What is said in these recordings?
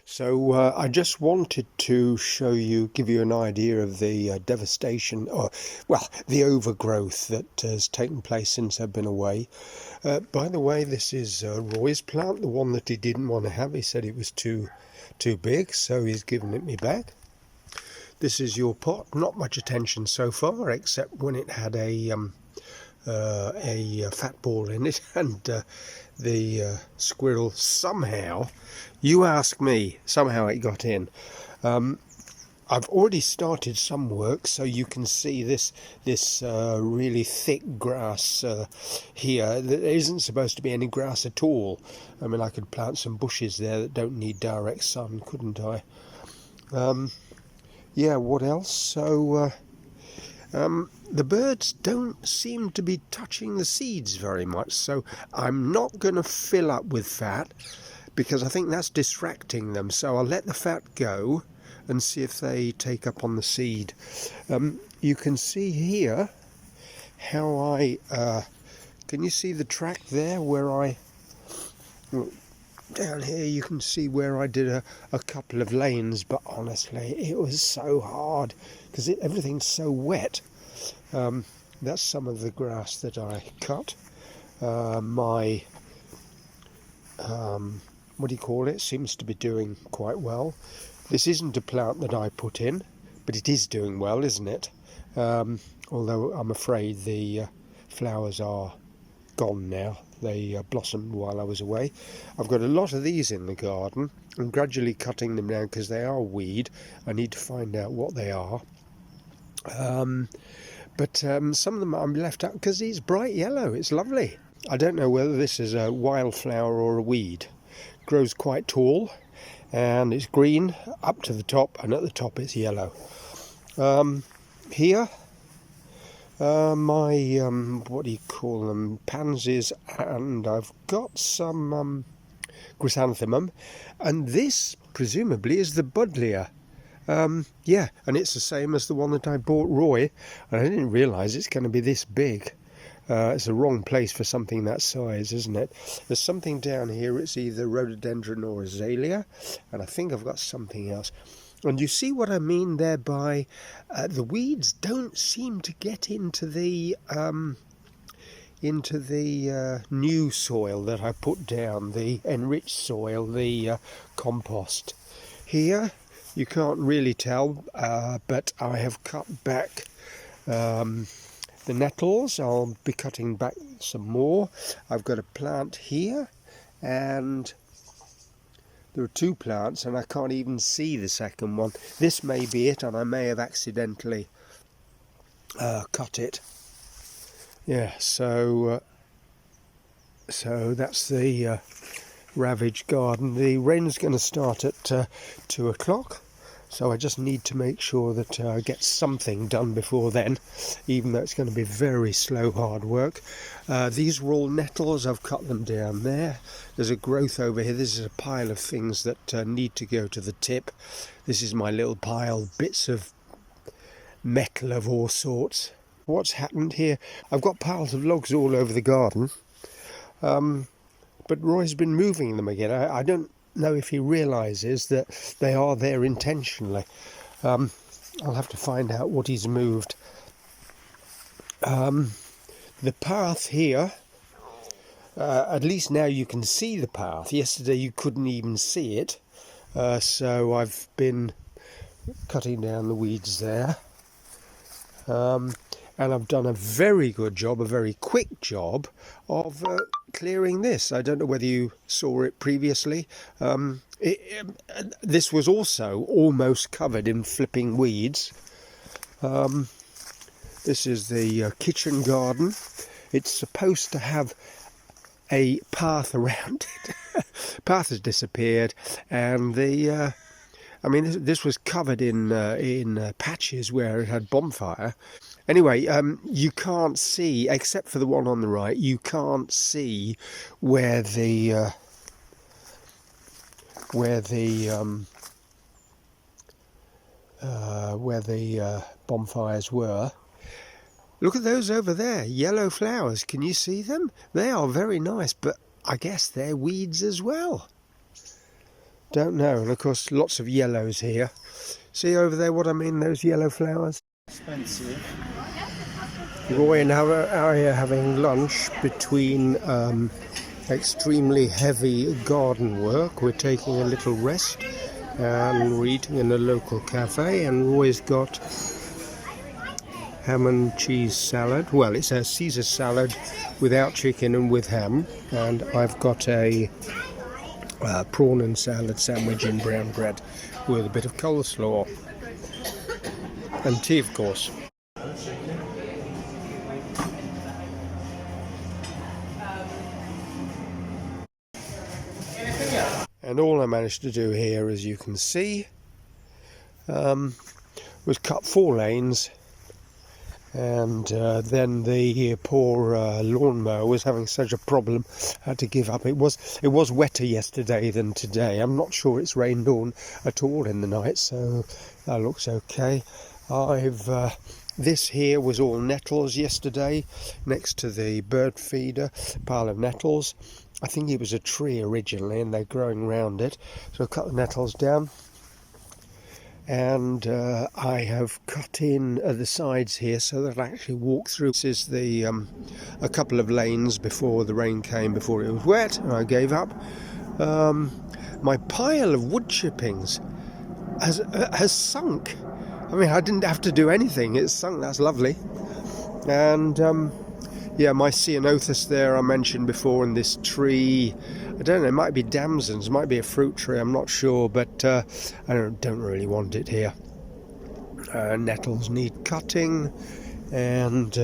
So I just wanted to give you an idea of the devastation, or well, the overgrowth that has taken place since I've been away. By the way, this is Roy's plant, the one that he didn't want to have. He said it was too big, so he's given it me back. This is your pot. Not much attention so far, except when it had a fat ball in it, and the squirrel somehow, you ask me, somehow it got in. I've already started some work, so you can see this really thick grass here. There isn't supposed to be any grass at all. I mean, I could plant some bushes there that don't need direct sun, couldn't I? Yeah, what else? So the birds don't seem to be touching the seeds very much, so I'm not going to fill up with fat because I think that's distracting them. So I'll let the fat go and see if they take up on the seed. You can see here how I can you see the track there where down here you can see where I did a couple of lanes, but honestly it was so hard because everything's so wet. That's some of the grass that I cut. My what do you call it, seems to be doing quite well. This isn't a plant that I put in, but it is doing well, isn't it? Although I'm afraid the flowers are gone now. They blossomed while I was away. I've got a lot of these in the garden. I'm gradually cutting them down because they are weed. I need to find out what they are. But some of them I'm left out because it's bright yellow. It's lovely. I don't know whether this is a wildflower or a weed. It grows quite tall and it's green up to the top, and at the top it's yellow. Here my what do you call them, pansies, and I've got some chrysanthemum, and this presumably is the buddleia. Yeah, and it's the same as the one that I bought Roy, and I didn't realise it's going to be this big. It's the wrong place for something that size, isn't it? There's something down here, it's either rhododendron or azalea, and I think I've got something else. And you see what I mean there by the weeds don't seem to get into the new soil that I put down, the enriched soil, the compost. Here you can't really tell, but I have cut back the nettles. I'll be cutting back some more. I've got a plant here, and there are two plants, and I can't even see the second one. This may be it, and I may have accidentally cut it. Yeah, so that's the ravaged garden. The rain's going to start at 2 o'clock, so I just need to make sure that I get something done before then, even though it's going to be very slow, hard work. These are all nettles. I've cut them down there. There's a growth over here. This is a pile of things that need to go to the tip. This is my little pile, bits of metal of all sorts. What's happened here? I've got piles of logs all over the garden, but Roy's been moving them again. I don't know if he realises that they are there intentionally. I'll have to find out what he's moved. The path here, at least now you can see the path. Yesterday you couldn't even see it, so I've been cutting down the weeds there, and I've done a very good job, a very quick job of clearing this. I don't know whether you saw it previously. This was also almost covered in flipping weeds. This is the kitchen garden. It's supposed to have a path around it. Path has disappeared, and I mean, this was covered in patches where it had bonfire. Anyway, you can't see, except for the one on the right, you can't see where the bonfires were. Look at those over there, yellow flowers. Can you see them? They are very nice, but I guess they're weeds as well. Don't know. And of course, lots of yellows here. See over there what I mean, those yellow flowers? Expensive. Roy and I are having lunch between extremely heavy garden work. We're taking a little rest and we're eating in a local cafe, and Roy's got ham and cheese salad. Well, it's a Caesar salad without chicken and with ham, and I've got a prawn and salad sandwich in brown bread with a bit of coleslaw and tea, of course. And all I managed to do here, as you can see, was cut 4 lanes, and then the poor lawnmower was having such a problem, I had to give up. It was wetter yesterday than today. I'm not sure it's rained on at all in the night, so that looks okay. This here was all nettles yesterday, next to the bird feeder, pile of nettles. I think it was a tree originally and they're growing around it, so I cut the nettles down. And I have cut in the sides here so that I actually walk through. This is the a couple of lanes before the rain came, before it was wet, and I gave up. My pile of wood chippings has sunk. I mean, I didn't have to do anything, it's sunk. That's lovely. And yeah, my ceanothus there I mentioned before, and this tree, I don't know, it might be damsons, might be a fruit tree, I'm not sure, but I don't really want it here. Nettles need cutting, and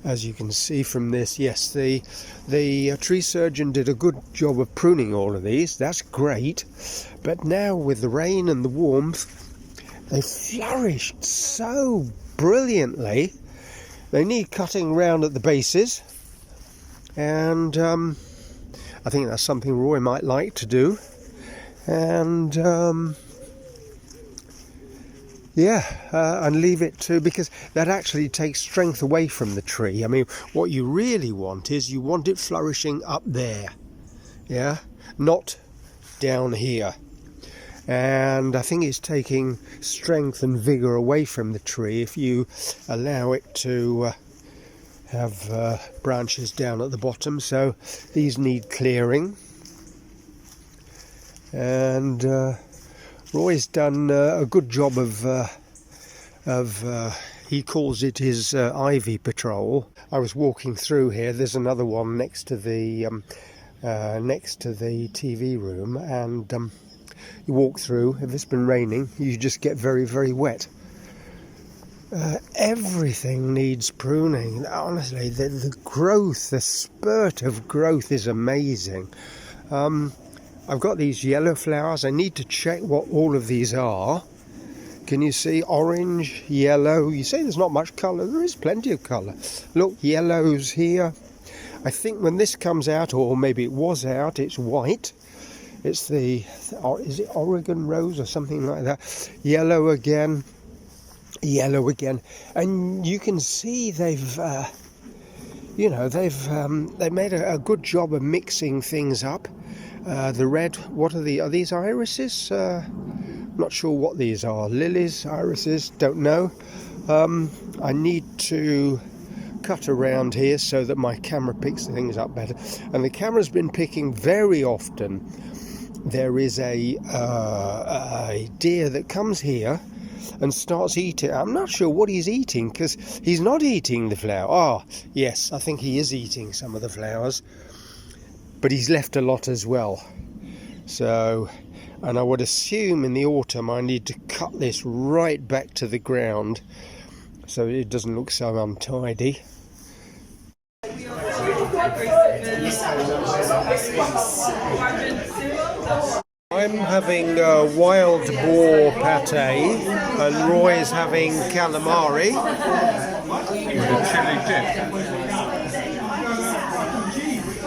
as you can see from this, yes, the tree surgeon did a good job of pruning all of these. That's great, but now with the rain and the warmth, they flourished so brilliantly. They need cutting round at the bases, and I think that's something Roy might like to do. And and leave it to, because that actually takes strength away from the tree. I mean, what you really want is you want it flourishing up there, yeah, not down here. And I think it's taking strength and vigour away from the tree if you allow it to have branches down at the bottom. So these need clearing, and Roy's done a good job of he calls it his ivy patrol. I was walking through here. There's another one next to the TV room, and you walk through, if it's been raining, you just get very, very wet. Everything needs pruning. Honestly, the growth, the spurt of growth is amazing. I've got these yellow flowers. I need to check what all of these are. Can you see orange, yellow? You say there's not much colour. There is plenty of colour. Look, yellows here. I think when this comes out, or maybe it was out, it's white. It's is it Oregon rose or something like that? Yellow again, and you can see they've made a good job of mixing things up. The red, what are these irises? Not sure what these are. Lilies, irises, don't know. I need to cut around here so that my camera picks things up better, and the camera's been picking very often. There is a deer that comes here and starts eating. I'm not sure what he's eating, because he's not eating the flower. Ah, yes, I think he is eating some of the flowers, but he's left a lot as well. So, and I would assume in the autumn I need to cut this right back to the ground so it doesn't look so untidy. I'm having wild boar pate, and Roy is having calamari With a chili dip.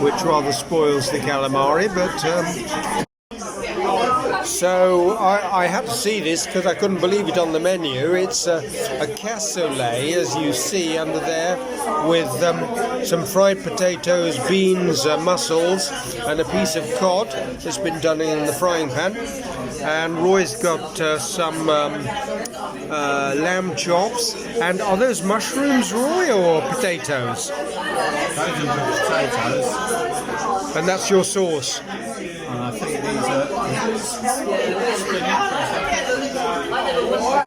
which rather spoils the calamari, but So I had to see this because I couldn't believe it on the menu. It's a cassoulet, as you see under there, with some fried potatoes, beans, mussels, and a piece of cod that's been done in the frying pan. And Roy's got some lamb chops. And are those mushrooms, Roy, or potatoes? Those are the potatoes. And that's your sauce. And I think these are spinach